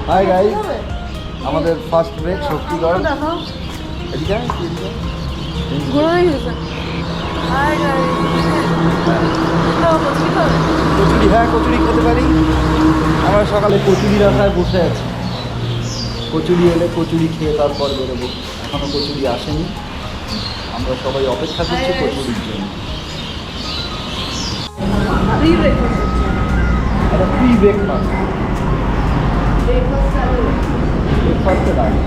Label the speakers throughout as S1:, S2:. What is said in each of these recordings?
S1: Hi guys, আমাদের first break Shaktigarh. এদিকে কচুরি, হ্যাঁ কচুরি খেতে পারি। আমরা সকালে কচুরির আশায় বসে আছি। কচুরি এলে কচুরি খেয়ে তারপর বেরোবো। এখনো কচুরি আসেনি, আমরা সবাই অপেক্ষা করছি কচুরির জন্য। প্রি ব্রেকফাস্ট ব্রেকফাস্টে দাঁড়িয়ে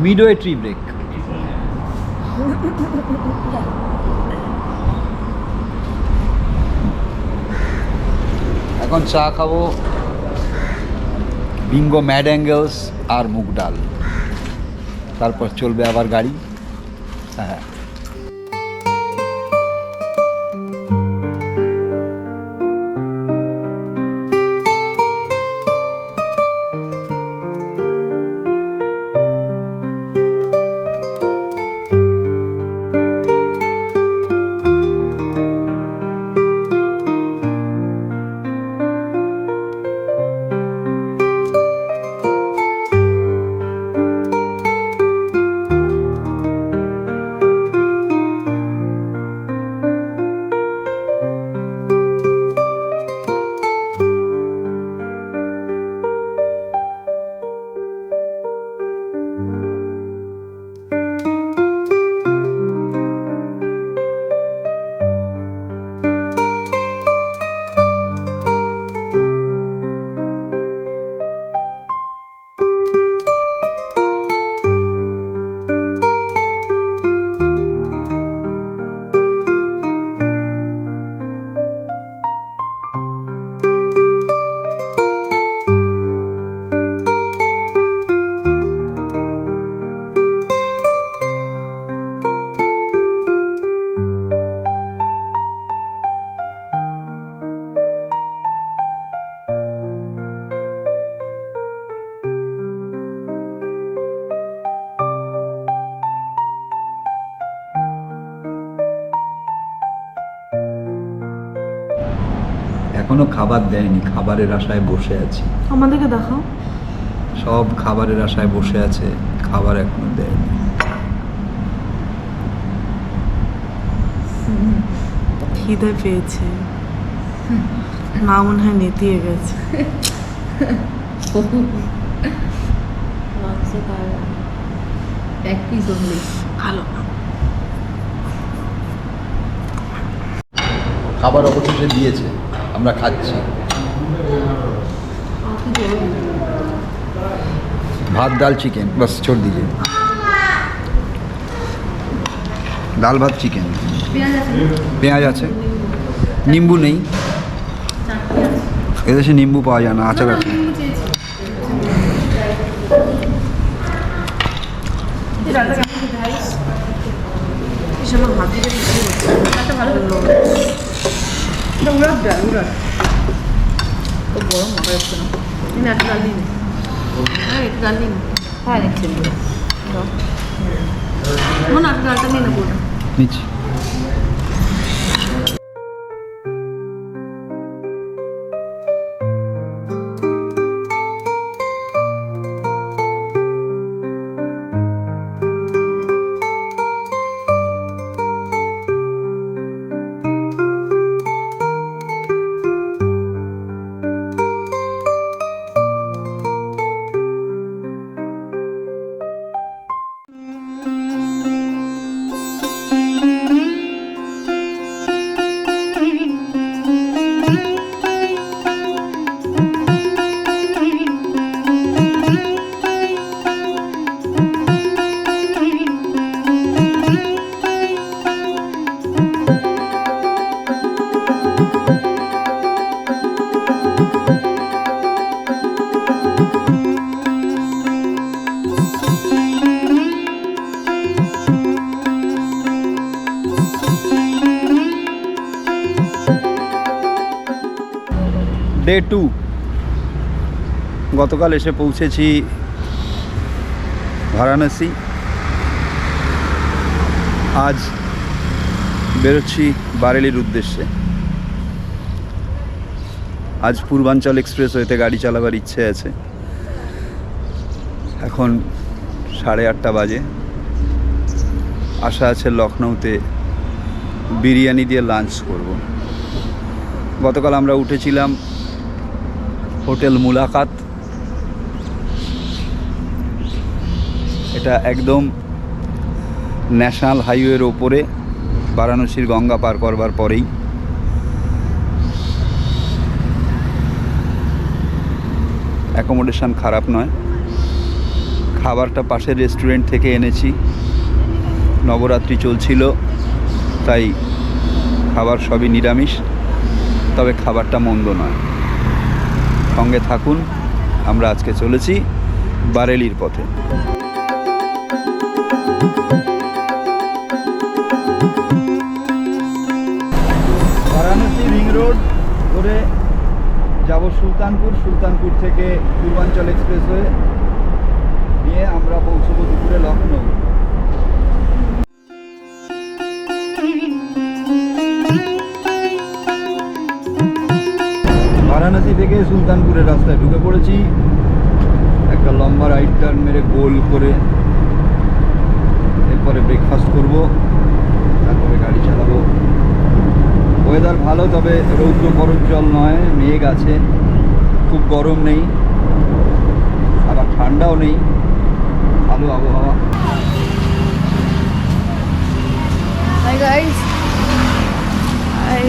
S1: মিডওয়ে ট্রি ব্রেক। এখন চা খাবো, বিঙ্গো ম্যাড অ্যাঙ্গেলস আর মুগ ডাল, তারপর চলবে আবার গাড়ি। হ্যাঁ এখনো খাবার দেয়নি, খাবারের আশায় বসে আছি।
S2: আমাদেরকে দেখাও।
S1: সব খাবারের আশায় বসে আছে, খাবার এখনো দেয়নি।
S2: খিদে পেয়েছে, মা মনে হয় নেতিয়ে গেছে।
S3: মাংস খাওয়া এক পিস অনলি।
S2: ভালো
S1: খাবার অবশেষে দিয়েছে, আমরা খাচ্ছি। भात दाल चिकन बस छोड़ दीजिए। दाल भात चिकन, পেঁয়াজ আছে, নিম্বু নেই, এদেশে নিম্বু পাওয়া যায় না, আচার আছে।
S3: তো গরম মাখা যাচ্ছে না, কিন্তু একটা ডাল দিন, হ্যাঁ একটু ডাল দিন, হ্যাঁ দেখছি মনে একটা ডালটা নিয়ে নেবো।
S1: নিচ্ছি। ডে 2 গতকাল এসে পৌঁছেছি বারাণসী। আজ বেরোচ্ছি বারেলির উদ্দেশ্যে। আজ পূর্বাঞ্চল এক্সপ্রেসওয়েতে গাড়ি চালাবার ইচ্ছে আছে। এখন 8:30 বাজে। আশা আছে লখনৌতে বিরিয়ানি দিয়ে লাঞ্চ করব। গতকাল আমরা উঠেছিলাম হোটেল মুলাকাত। এটা একদম ন্যাশনাল হাইওয়ের ওপরে, বারাণসীর গঙ্গা পার করবার পরেই। অ্যাকোমোডেশন খারাপ নয়, খাবারটা পাশের রেস্টুরেন্ট থেকে এনেছি। নবরাত্রি চলছিল তাই খাবার সবই নিরামিষ, তবে খাবারটা মন্দ নয়। সঙ্গে থাকুন, আমরা আজকে চলেছি বারেলির পথে। বারাণসী রিং রোড ধরে যাব সুলতানপুর। সুলতানপুর থেকে পূর্বাঞ্চল এক্সপ্রেসওয়ে নিয়ে আমরা পৌঁছবো দুপুরে লখনৌ। বারাণসী থেকে সুলতানপুরের রাস্তায় ঢুকে পড়েছি। একটা লম্বা রাইট টার্ন মেরে গোল করে এরপরে ব্রেকফাস্ট করব, তারপরে গাড়ি চালাবো। ওয়েদার ভালো, তবে রৌদ্র পরজ্জ্বল নয়, মেঘ আছে, খুব গরম নেই, আবার ঠান্ডাও নেই, ভালো আবহাওয়া।
S3: Hi guys, hi.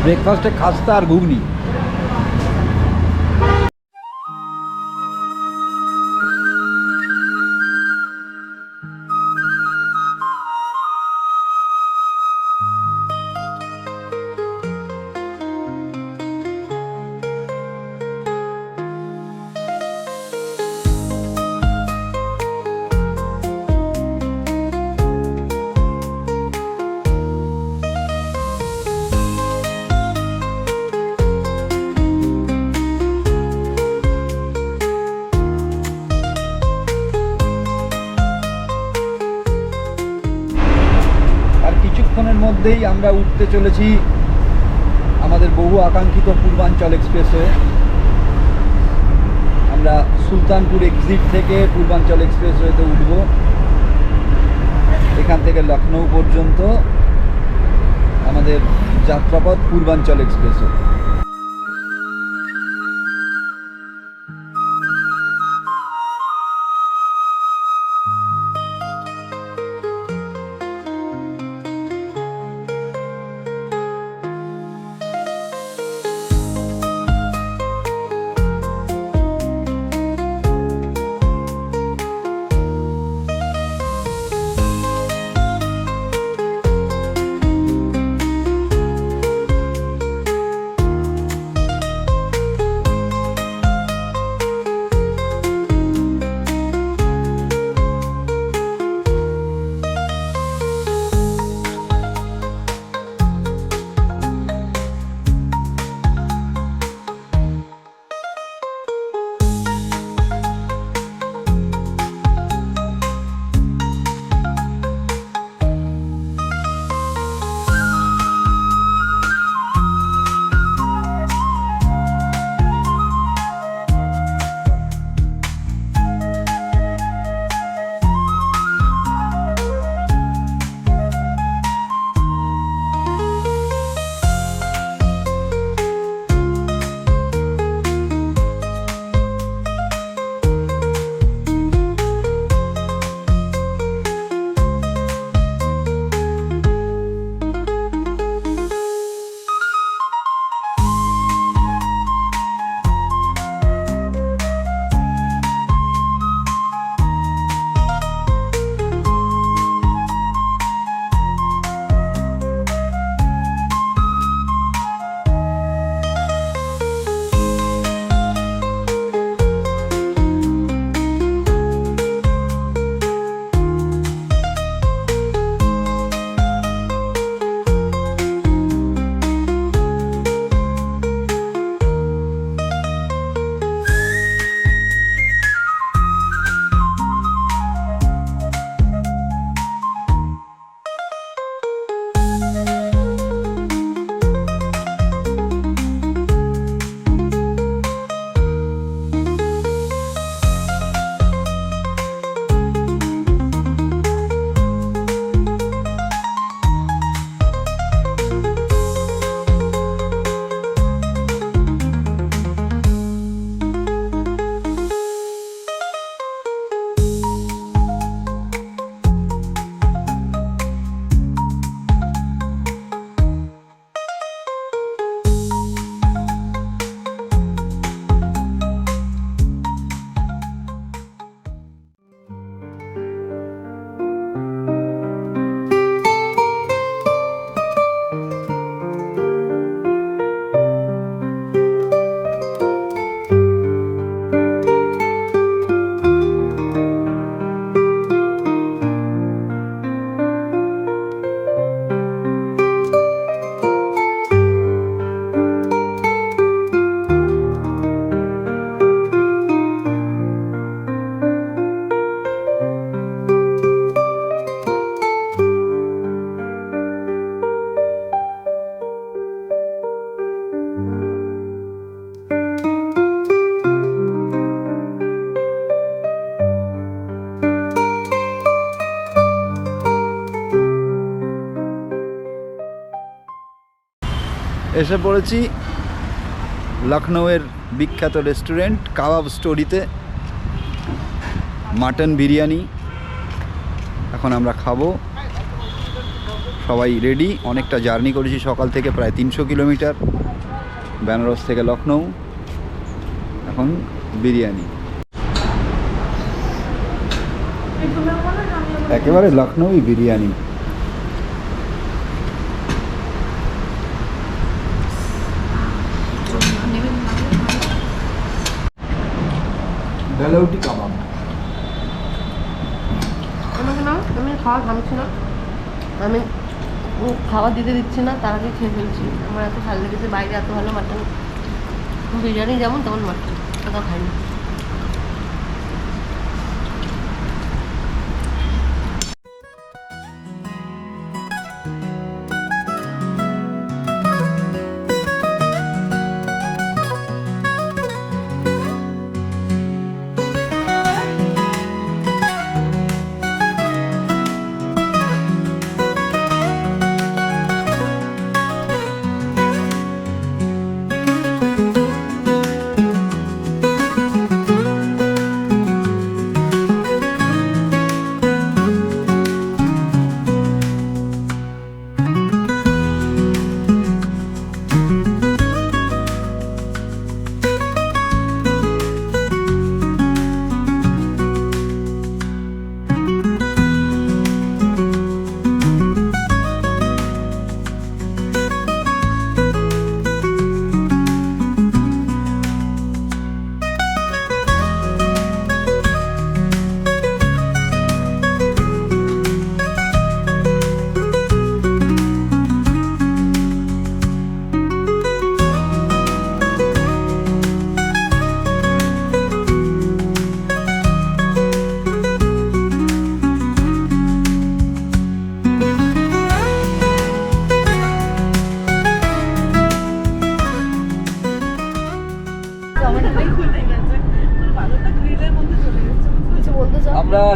S1: ব্রেকফাস্টে খাস্তা আর ঘুগনি। কিছুক্ষণের মধ্যেই আমরা উঠতে চলেছি আমাদের বহু আকাঙ্ক্ষিত পূর্বাঞ্চল এক্সপ্রেসওয়ে। আমরা সুলতানপুর এক্সিট থেকে পূর্বাঞ্চল এক্সপ্রেসওয়েতে উঠব। এখান থেকে লখনৌ পর্যন্ত আমাদের যাত্রাপথ পূর্বাঞ্চল এক্সপ্রেসও। এসে পড়েছি লখনৌয়ের বিখ্যাত রেস্টুরেন্ট কাবাব স্টোরিতে। মাটন বিরিয়ানি এখন আমরা খাবো। সবাই রেডি, অনেকটা জার্নি করেছি সকাল থেকে, প্রায় 300 কিলোমিটার বেনারস থেকে লখনৌ। এখন বিরিয়ানি একেবারে লখনৌই বিরিয়ানি। বেলাউটি কাবাব
S3: আমাকে না, আমি খাওয়া থামছি না, আমি খাবার দিতে দিচ্ছি না, তার আগে খেয়ে ফেলছি। আমার এত ভালো লেগেছে, বাইরে এত ভালো মাটন বিরিয়ানি যেমন তেমন মাটন ওটা খাইনি।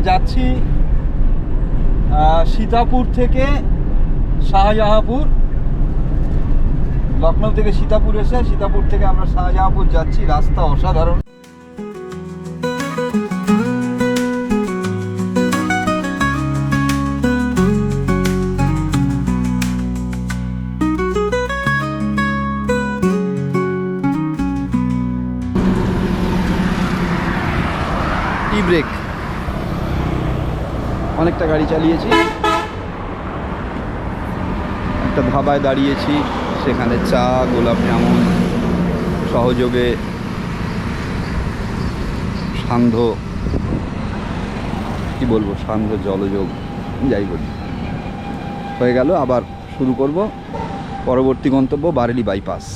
S1: যাচ্ছি সীতাপুর থেকে শাহজাহাঁপুর। লখনৌ থেকে সীতাপুর এসে সীতাপুর থেকে আমরা শাহজাহাঁপুর যাচ্ছি। রাস্তা অসাধারণ। টি ব্রেক, অনেকটা গাড়ি চালিয়েছি। একটা ধাবায় দাঁড়িয়েছি, সেখানে চা, গোলাপ জামুন, সহযোগে সান্ধ্য, কি বলবো, সান্ধ্য জলযোগ, যাই বলি, হয়ে গেল। আবার শুরু করব পরবর্তী গন্তব্য বারেলি বাইপাস।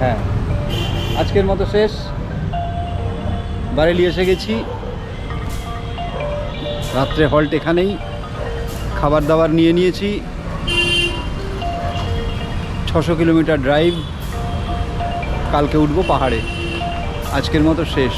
S1: হ্যাঁ, আজকের মতো শেষ। বারেলি এসে গেছি। রাত্রে হল্ট এখানেই, খাবার দাবার নিয়ে নিয়েছি। 600 কিলোমিটার ড্রাইভ, কালকে উঠবো পাহাড়ে। আজকের মতো শেষ।